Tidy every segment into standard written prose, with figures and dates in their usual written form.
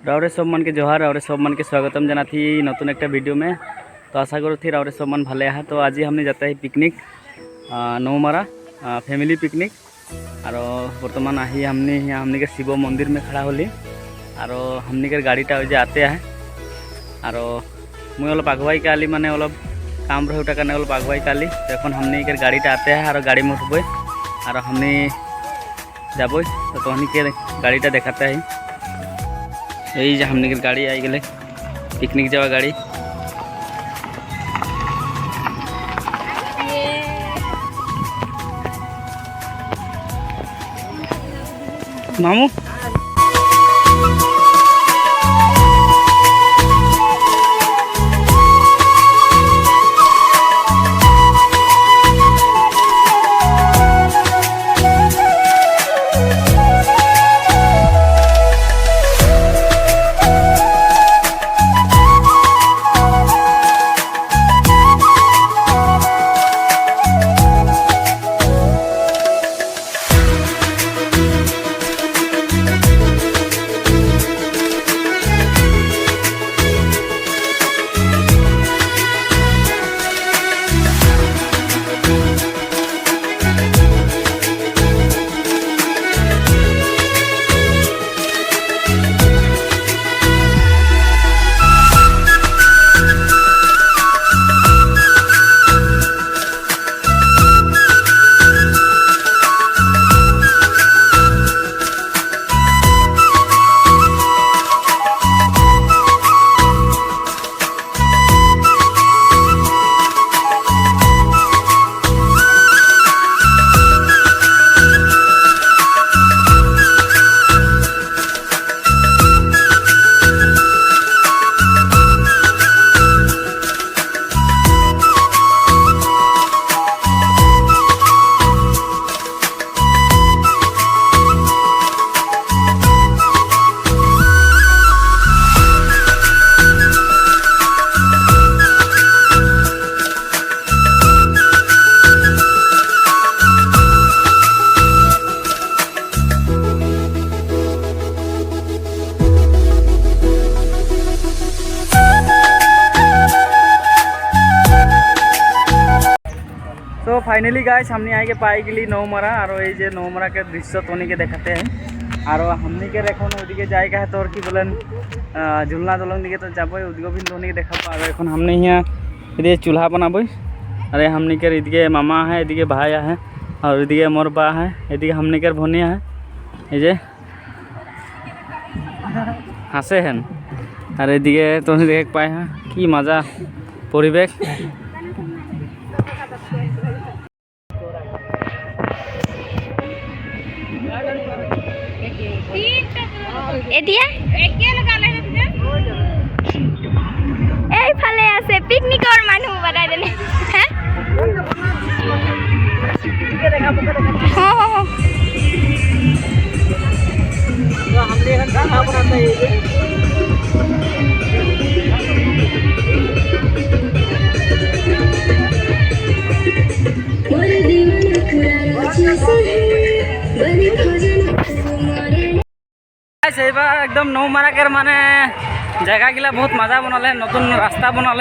रावरे सब मन के जोहार रावरे सब मन के स्वागतम जाना थी नतून एक वीडियो में। तो आशा करो थी रावरे सब मन भले है। तो आज ही हमने जाता है पिकनिक नौमारा फैमिली पिकनिक। और बर्तमान आही हमने के शिव मंदिर में खड़ा होली और हमने के गाड़ीटा आते हैं। और मुझे अलग आगुवाई काली माने अलग काम रहे उठा करने आगुवाई काली। तो एन हमने के गाड़ीटा आते हैं और गाड़ी में उठबे और हमने जब तो हमने के गाड़ीटा देखाते हैं। यही जो हमने के गाड़ी आई गए पिकनिक जावा गाड़ी। मामू तो फाइनली गाइस हमने आए के पाई गली नौमारा और ये नौमारा के दृश्य तोनी के देखाते हैं। और हमने के एन ओदिके जाएगा है तो कि बोलें झुलना दलंग दिखे तो जब उदिको भी तोनी के देखा। और एन हमने यहाँ चूल्हा बनाब। अरे हमने के इदिके मामा है, इदिके भाई है और इदिके मोर बा है, इदिके हमने के भनिया है ये हंसे हैं। और इदिके तोनी देख पाए हैं कि मजा परिवेश। ফালে আছে পিকনিকৰ মানুহ বনাই দেনে হ্যাঁ हमने खाना बनाते हैं। एकदम नौमारा के माने जगह गिला बहुत मजा बनल नतून रास्ता बनल।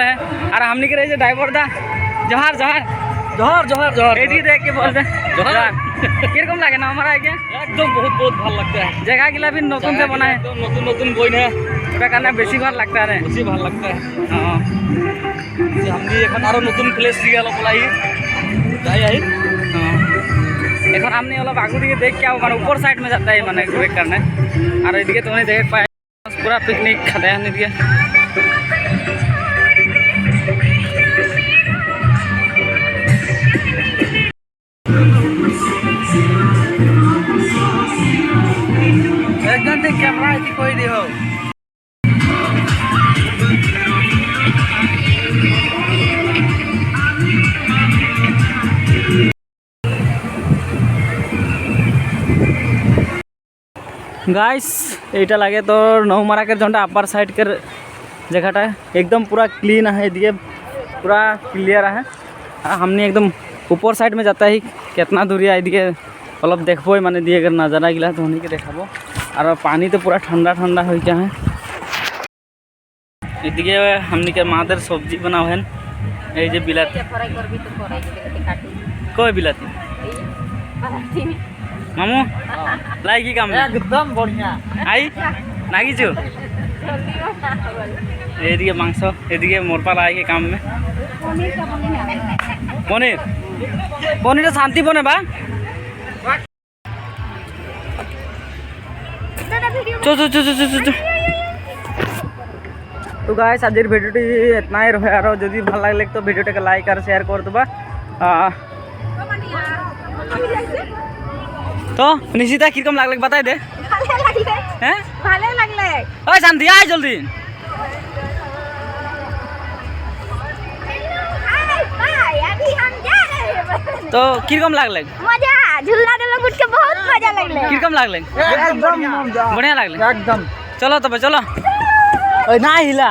और हमने के ड्राइवर दा जोहार जोहार जोहार जोहार जोहार एडी देख के बोलते जोहार किरकम लगे नौमारा के एकदम बहुत बहुत भल लगता है। जगह गिला भी नतून से बनाए नतून नतून बोइन है कारण बेसी भल लगता है बेसी भल लगता है। हाँ हमने एखन आरो नतून प्लेस दिया बोलाई जाई आई। एखन हमने अलग आगू दिखे देख के माने ऊपर साइड में जाता है माने ब्रेक करने। और इदिके तो देख पाए पूरा पिकनिक खाते हैं इदिके। एक घंटे कैमरा कोई नहीं हो। गाइस एटा लगे तो नौमारा के जोटा अपर साइड के जगहटा एकदम पूरा क्लीन है, दिए पूरा क्लियर है। हमने एकदम ऊपर साइड में जाता है कितना दूरिया दिए अलग देखो माने दिए अगर नजारा गिला तो उन्हीं के देखाबो। और पानी तो पूरा ठंडा ठंडा हो गया है এদিকে हमनी মাদের সবজি বানাও হেন এই যে বিলাতি কই বিলাতি মামু লাই কি কাম একদম বড়িয়া আই নাগিছো এদিকে মাংস এদিকে মোরপা লাই के काम में পনির পনিরটা শান্তি বনে বা দাদা ভিডিও চো চো চো চো চো চো তো গাইস আজকের ভিডিওটি এতনাই রহে আর যদি ভালো লাগলে তো ভিডিওটাকে লাইক আর শেয়ার করে দেবা তো নিশিতা কিরকম লাগলে বাতাই দে ভালো লাগলে হ্যাঁ ভালো লাগলে ওই শান্তি আয় জলদি हाय अभी हम जा रहे हैं তো কিরকম লাগলে मजा झूला दे लोग उठ के बहुत मजा लगले কিরকম লাগলে একদম বঢ়িয়া লাগলে একদম চলো তবে চলো ওই না হিলা